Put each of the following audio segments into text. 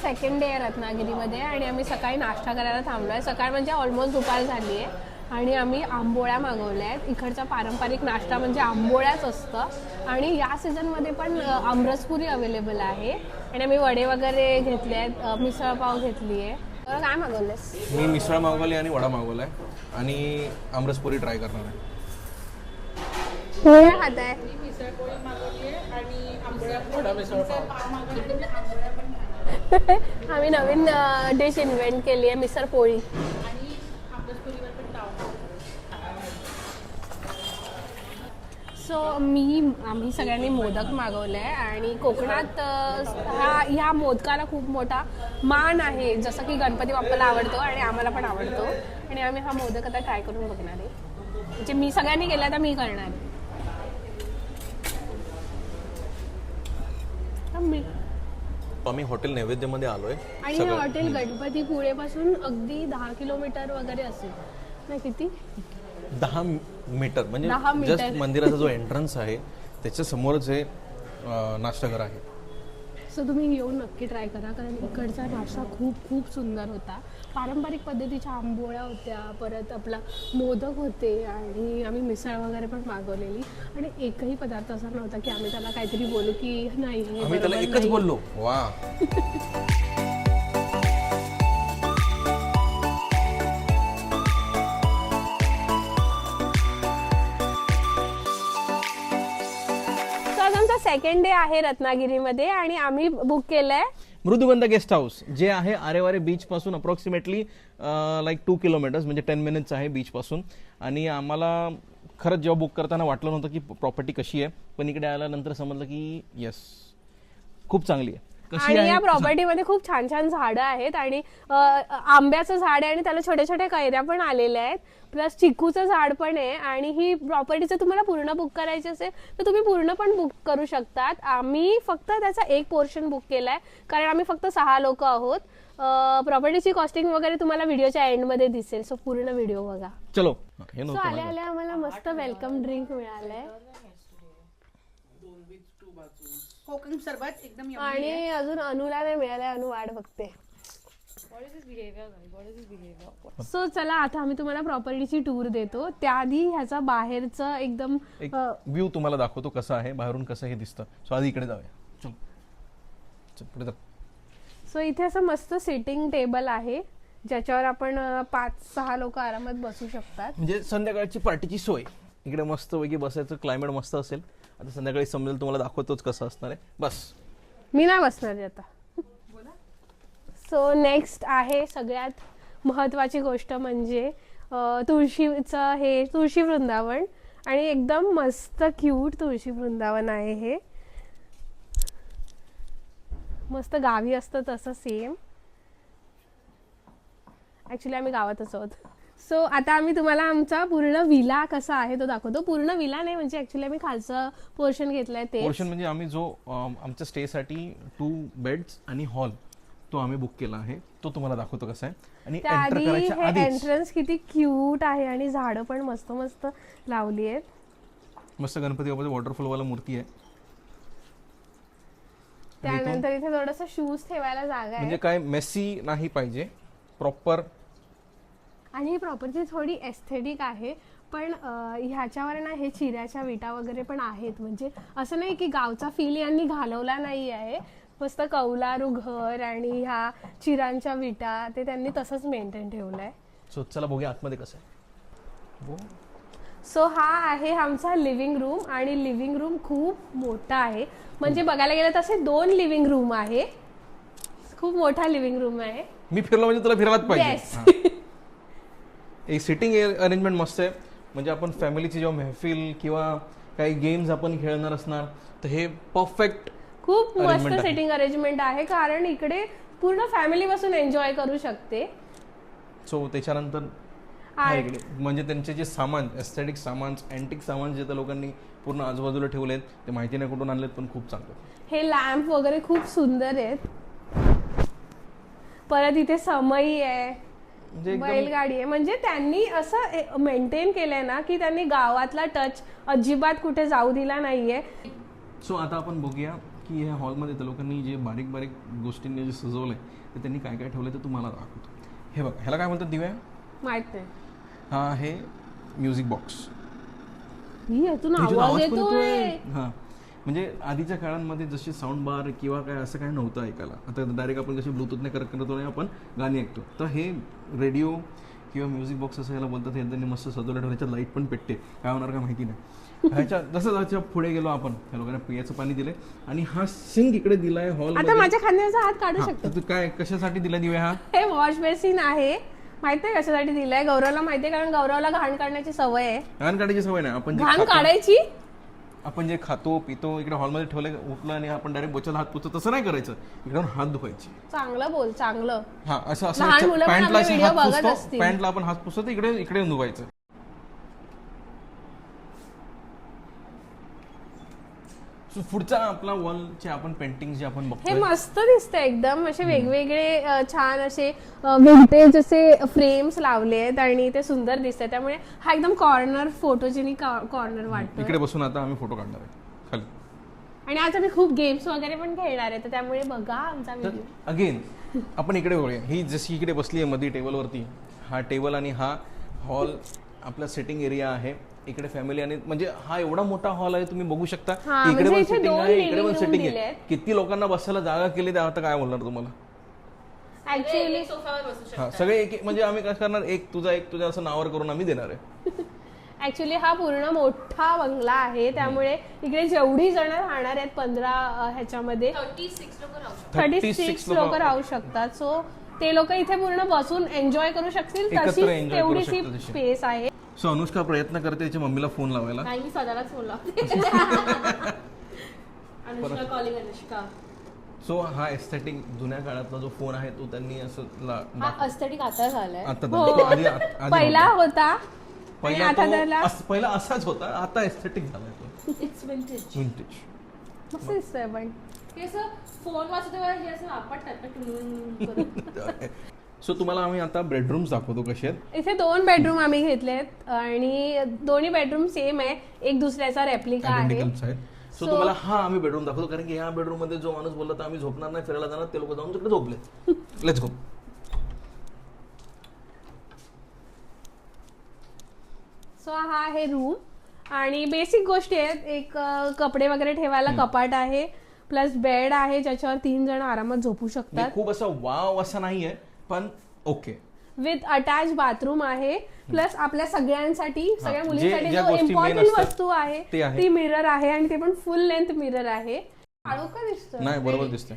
Second day आहे रत्नागिरीमध्ये आणि आम्ही सकाळी नाश्ता करायला थांबलो आहे. सकाळ म्हणजे ऑलमोस्ट दुपार झाली आहे आणि आम्ही आंबोळ्या मागवल्या आहेत. इकडचा पारंपरिक नाश्ता म्हणजे आंबोळ्याच असतं आणि या सीझनमध्ये पण आमरसपुरी अवेलेबल आहे आणि आम्ही वडे वगैरे घेतले आहेत, मिसळपाव घेतली आहे. काय मागवलंस? मी मिसळ मागवली आणि वडा मागवला आहे आणि आमरसपुरी ट्राय करणार आहे. काय खात आहे? मिसळपोळी मागवली आहे आणि आंबोळ्या वडा मिसळपाव आम्ही नवीन डिश इन्व्हेंट केली आहे, मिसळपोळी. आणि आंबरसपुरीवर पण ताव. सो आम्ही सगळ्यांनी मोदक मागवले आहे आणि कोकणात ह्या मोदकाला खूप मोठा मान आहे, जसं की गणपती बाप्पाला आवडतो आणि आम्हाला पण आवडतो आणि आम्ही हा मोदक आता ट्राय करून बघणार आहे. म्हणजे मी सगळ्यांनी केला तर मी करणार आहे. आम्ही हॉटेल नैवेद्यमध्ये आलोय आणि हे हॉटेल गणपतीपुळेपासून अगदी 10 किलोमीटर वगैरे असेल नाही, किती 10 मीटर 10 म्हणजे मीटर. जस्ट मंदिराचा जो एंट्रन्स आहे त्याच्या समोरच हे नाश्ताघर आहे. सो तुम्ही येऊन नक्की ट्राय करा, कारण इकडचा नाश्ता खूप खूप सुंदर होता. पारंपरिक पद्धतीच्या आंबोळ्या होत्या, परत आपला मोदक होते आणि आम्ही मिसळ वगैरे पण मागवलेली आणि एकही पदार्थ असा नव्हता की आम्ही त्याला काहीतरी बोलू की नाही हे आम्ही त्याला बरोबर एकच नाही. बोललो वा. सेकंड डे आहे रत्नागिरीमध्ये आणि आम्ही बुक केलंय मृदुगंध गेस्ट हाऊस, जे आहे आरेवारे बीच पासून अप्रॉक्सिमेटली लाईक 2 किलोमीटर्स म्हणजे 10 मिनिट्स आहे बीच पासून. आणि आम्हाला खरंच जेव्हा बुक करताना वाटलं नव्हतं की प्रॉपर्टी कशी आहे, पण इकडे आल्यानंतर समजलं की येस खूप चांगली आहे. आणि या प्रॉपर्टीमध्ये खूप छान छान झाडं आहेत आणि आंब्याचं झाड आहे आणि त्याला छोट्या छोट्या कैऱ्या पण आलेल्या आहेत, प्लस चिकूचं झाड पण आहे. आणि ही प्रॉपर्टी जर तुम्हाला पूर्ण बुक करायची असेल तर तुम्ही पूर्ण पण बुक करू शकतात. आम्ही फक्त त्याचा एक पोर्शन बुक केलाय कारण आम्ही फक्त 6 लोक आहोत. प्रॉपर्टीची कॉस्टिंग वगैरे तुम्हाला व्हिडिओच्या एंडमध्ये दिसेल, सो पूर्ण व्हिडिओ बघा. चलो. सो आल्या आल्या आम्हाला मस्त वेलकम ड्रिंक मिळालंय कोकम सरबत एकदम yummy आणि आहे. अजून अनुला नाही मिळालंय, अनु वाट बघते. What is this behavior? What is this behavior? So चला आता आम्ही तुम्हाला प्रॉपर्टीची टूर देतो. त्याआधी ह्याचा बाहेरचं एकदम एक व्ह्यू तुम्हाला दाखवतो कसा आहे, बाहेरून कसं हे दिसतं. सो आधी इकडे जाऊया. चल चल पुढे जा. सो इथे असं मस्त सिटिंग टेबल आहे ज्याच्यावर आपण 5-6 लोक आरामात बसू शकतात. म्हणजे संध्याकाळची पार्टीची सोय इकडे मस्त पैकी बसायचं, क्लायमेट मस्त असेल. आता संध्याकाळी समजेल तुम्हाला, दाखवतोच कसं असणार आहे. बस मी नाही बसणार आता. सो नेक्स्ट आहे सगळ्यात महत्त्वाची गोष्ट म्हणजे तुळशीचं हे तुळशी वृंदावन आणि एकदम मस्त क्यूट तुळशी वृंदावन आहे हे. मस्त गावी असतं तसं सेम. ऍक्च्युली आम्ही गावातच आहोत. सो आता आम्ही तुम्हाला आमचा पूर्ण विला कसा आहे तो दाखवतो. पूर्ण विला नाही म्हणजे ऍक्च्युली आम्ही खालचं पोर्शन घेतलंय ते पोर्शन म्हणजे आम्ही जो आमच्या स्टेसाठी 2 बेड्स आणि हॉल तो आम्ही बुक केला आहे, तो तुम्हाला दाखवतो कसा आहे. आणि एंटर त्याआधी करायच्या हे आधीच एंट्रन्स किती क्यूट आहे आणि झाडं पण मस्त मस्त लावली आहेत. मस्त गणपती बाबाची वॉटरफॉल वाला मूर्ती आहे. त्यानंतर इथे थोडस शूज ठेवायला जागा आहे म्हणजे काय मेसी नाही पाहिजे, प्रॉपर. आणि ही प्रॉपर्टी थोडी एस्थेटिक आहे पण ह्याच्यावर ना हे चिऱ्याच्या विटा वगैरे पण आहेत. म्हणजे असं नाही की गावचा फील यांनी घालवला नाही आहे. मस्त कौलारू घर आणि ह्या चिरांच्या विटा ते त्यांनी तसंच मेंटेन ठेवलंय. सो चला बघूया आतमध्ये कसं आहे. सो हा आहे आमचा लिव्हिंग रूम आणि लिव्हिंग रूम खूप मोठा आहे. म्हणजे बघायला गेलं तसे 2 लिव्हिंग रूम आहे. खूप मोठा लिव्हिंग रूम आहे. मी फिरलो म्हणजे तुला फिरायलाच पाहिजे. एक सिटिंग अरेंजमेंट मस्त आहे. म्हणजे आपण फॅमिलीची जेव्हा महफिल किंवा काही गेम्स आपण खेळणार असणार तर हे परफेक्ट खूप मस्त सिटिंग अरेंजमेंट आहे कारण इकडे पूर्ण फॅमिली बसून एन्जॉय करू शकते. सो त्याच्यानंतर इकडे म्हणजे त्यांचे जे सामान, एस्थेटिक सामान, अँटिक सामान जे त्या लोकांनी पूर्ण आजूबाजूला ठेवलेत ते माहिती नाही कुठून आणलेत पण खूप चांगलं. हे लॅम्प वगैरे खूप सुंदर आहेत. परत इथे समई आहे, बैलगाडी आहे. म्हणजे त्यांनी असं मेंटेन केलंय ना की त्यांनी गावातला टच अजिबात कुठे जाऊ दिला नाहीये. सो आता आपण बघूया की ह्या हॉलमध्ये त्या लोकांनी जे बारीक बारीक गोष्टींनी जे सजवलं आहे ते त्यांनी काय काय ठेवलं ते तुम्हाला दाखवतो. हे बघा, ह्याला काय म्हणतात दिव्या? माहित नाही. हा आहे म्युझिक बॉक्स. यातून ह्याच्यात आवाज पण येतोय. हां, म्हणजे आधीच्या काळांमध्ये जसे साऊंड बार किंवा काय असं काय नव्हतं ऐकायला. आता डायरेक्ट आपण कसे ब्लूटूथने कनेक्ट करतो आणि आपण गाणी ऐकतो. तर हे रेडिओ किंवा म्युझिक बॉक्स असं याला बोलतात. हे त्यांनी मस्त सजवलं ठेवलं. ह्याच्यात लाईट पण पेटते. काय होणार का माहिती नाही. ह्याच्या जसं पुढे गेलो आपण, ह्या लोकांना पियाचं पाणी दिलंय आणि हा सिंक इकडे दिलाय हॉल. आता माझ्या खांद्याचा हात काढू शकतो. तू काय कशासाठी दिला दिवे? हा हे वॉश बेसिन आहे. माहित नाही कशासाठी दिलाय. गौरवला माहितीये, कारण गौरवला घाण काढण्याची सवय आहे. घाण काढायची सवय नाही. घाण काढायची आपण जे खातो पितो इकडे हॉलमध्ये ठेवलं, उठलं आणि आपण डायरेक्ट बोचाला हात पुसतो तसं नाही करायचं. इकडे हात धुवायचे. चांगलं बोल, चांगलं. हा, असं असं लहान मुलं पण पॅन्टला आपले व्हिडिओ हात बघत पुसतो, असतील. पॅन्टला आपण हात पुसतो, इकडे इकडे धुवायचं. पुढचा आपला वॉलचे आपण पेंटिंग जे आपण हे बघतोय, मस्त दिसतंय एकदम. असे वेगवेगळे छान असे विंटेज असे फ्रेम्स लावले आहेत आणि ते सुंदर दिसतंय. त्यामुळे हा एकदम कॉर्नर, फोटोजेनिक कॉर्नर वाटतो. इकडे बसून आता आम्ही फोटो काढणार आहे खाली. आणि आज आम्ही खूप गेम्स वगैरे पण खेळणार आहे, तर त्यामुळे बघा आमचा तर व्हिडिओ. अगेन आपण इकडे बघूया. ही जशी इकडे बसली आहे मध्ये टेबलवरती, हा टेबल आणि हा हॉल आपला सेटिंग एरिया आहे. इकडे फॅमिली आणि म्हणजे हा एवढा मोठा हॉल आहे, तुम्ही बघू शकता. हा, इकडे म्हणजे पण इथे सेटिंग दोन आहे, इकडे living पण room सेटिंग दिले आहे. आहेत. किती लोकांना बसायला जागा केली ते आता काय बोलणार तुम्हाला. ऍक्च्युअली सोफ्यावर बसू शकतो. हा, सगळे एक म्हणजे आम्ही काय करणार, एक तुझा असं नावावर करून आम्ही देणार आहे. ऍक्च्युअली हा पूर्ण मोठा बंगला आहे, त्यामुळे इकडे जेवढी जण राहणार आहेत 15 ह्याच्यामध्ये 36 लोक राहू शकतात. 36 लोक राहू शकतात. सो ते लोक इथे पूर्ण बसून एन्जॉय करू शकतील. एकत्र तशीच enjoy करू तेवढीशी शकतात तशी. स्पेस आहे. सो अनुष्का प्रयत्न करते तिच्या मम्मीला फोन लावायला. नाही, मी स्वतःलाच फोन लावते. अनुष्का कॉलिंग अनुष्का. सो हा एस्थेटिक जुन्या काळातला जो फोन आहे तो त्यांनी असं हा अस्थेटिक आता झालाय. आता हो. आधी पहिला नव्हता. होता आणि पहिला आता तो त्याला पहिला असाच होता, आता एस्थेटिक झालाय तो इट्स विंटेज. विंटेज. मस्त दिसतंय. पण हे असं फोन वाचतो तेव्हा हे असं आपटतात ना टुन करून. सो तुम्हाला आम्ही आता बेडरूम्स दाखवतो कसे आहेत. इथे 2 बेडरूम आम्ही घेतलेत आणि दोन्ही बेडरूम सेम आहे. एक दुसऱ्याचा रेप्लिका आहे. Identicals आहेत. सो तुम्हाला हा आम्ही बेडरूम दाखवतो, कारण की ह्या बेडरूम मध्ये जो माणूस बोलला तर आम्ही झोपणार नाही, फिरायला जाणार, ते लोक जाऊन तिकडे झोपलेत. Let's go. सो हा आहे रूम आणि बेसिक गोष्टी आहेत. एक कपडे वगैरे ठेवायला कपाट आहे, प्लस बेड आहे ज्याच्यावर 3 जण आरामात झोपू शकतात. खूप असं वाव असं नाहीये, पण ओके. विथ अटॅच बाथरूम आहे. प्लस आपल्या सगळ्यांसाठी, सगळ्या मुलींसाठी ज्या जो गोष्टी main इम्पॉर्टंट असतात, वस्तू आहे ते आहे. ती मिरर आहे आणि ते पण फुल लेंथ मिरर आहे. काळोख का दिसतोय? नाही, बरोबर दिसतंय.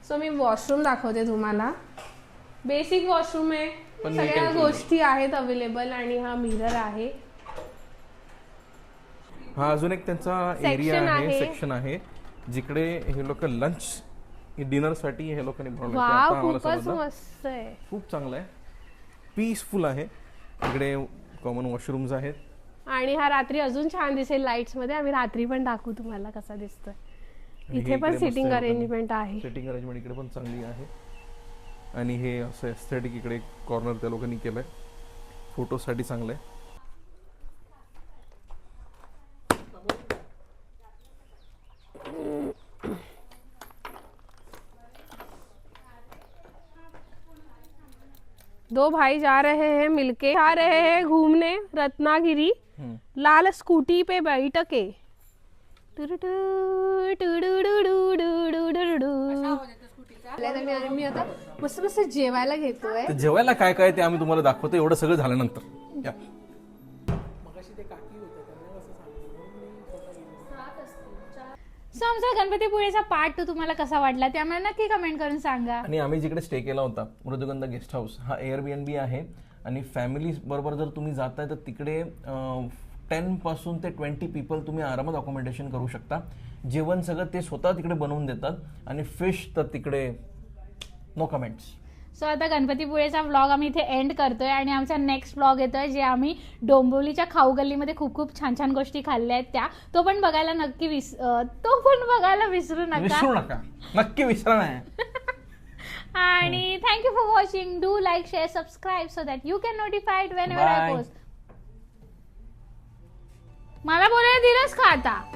सो मी वॉशरूम दाखवते तुम्हाला. बेसिक वॉशरूम आहे, पण neat सगळ्या and गोष्टी आहेत अवेलेबल आणि हा मिरर आहे. हा अजून एक त्यांचा Section एरिया आहे, आहे. सेक्शन आहे, जिकडे हे लोक लंच डिनर साठी हे लोकांनी बनवलं. वाव, खूपच मस्त आहे. खूप चांगलं आहे, पीसफुल आहे. इकडे कॉमन वॉशरूम्स आहेत. आणि हा रात्री अजून छान दिसेल लाईट्स मध्ये. आम्ही रात्री पण दाखवू तुम्हाला कसा दिसतोय. आणि इथे हे पण इकडे मस्त सिटिंग आहे अरेंजमेंट आहे. सेटिंग अरेंजमेंट इकडे पण चांगली आहे. आणि हे असं एस्थेटिक इकडे कॉर्नर त्या लोकांनी केलंय, फोटोसाठी चांगलं आहे. दो भाई जा रहे हैं मिलके, जा रहे हैं घूमने रत्नागिरी, लाल स्कूटी पे बैठ के. मी आता मस्त मस्त जेवायला घेतोय. तर जेवायला काय काय ते आम्ही तुम्हाला दाखवतो, एवढं सगळं झाल्यानंतर. या. सो आमचा गणपतीपुळेचा पार्ट 2 तुम्हाला कसा वाटला ते आम्हाला नक्की कमेंट करून सांगा. आणि आम्ही जिकडे स्टे केला होता मृदुगंधा गेस्ट हाऊस, हा एअरबीएनबी आहे. आणि फॅमिली बरोबर जर तुम्ही जाताय तर तिकडे 10 पासून ते 20 पीपल तुम्ही आरामात अकोमोडेशन करू शकता. जेवण सगळं ते स्वतः तिकडे बनवून देतात. आणि फिश तर तिकडे नो कमेंट्स. सो आता गणपतीपुळेचा व्लॉग आम्ही इथे एंड करतोय आणि आमचा नेक्स्ट व्लॉग येतोय, जे आम्ही डोंबिवलीच्या खाऊ गल्लीमध्ये खूप खूप छान छान गोष्टी खाल्ल्या आहेत त्या. तो पण बघायला विसरू नका. नक्की विसरा नाही. आणि thank you for watching. Do like, share, subscribe so that you can notified Wien ever I Bye. Post. मला बोलायला दिलंस का आता?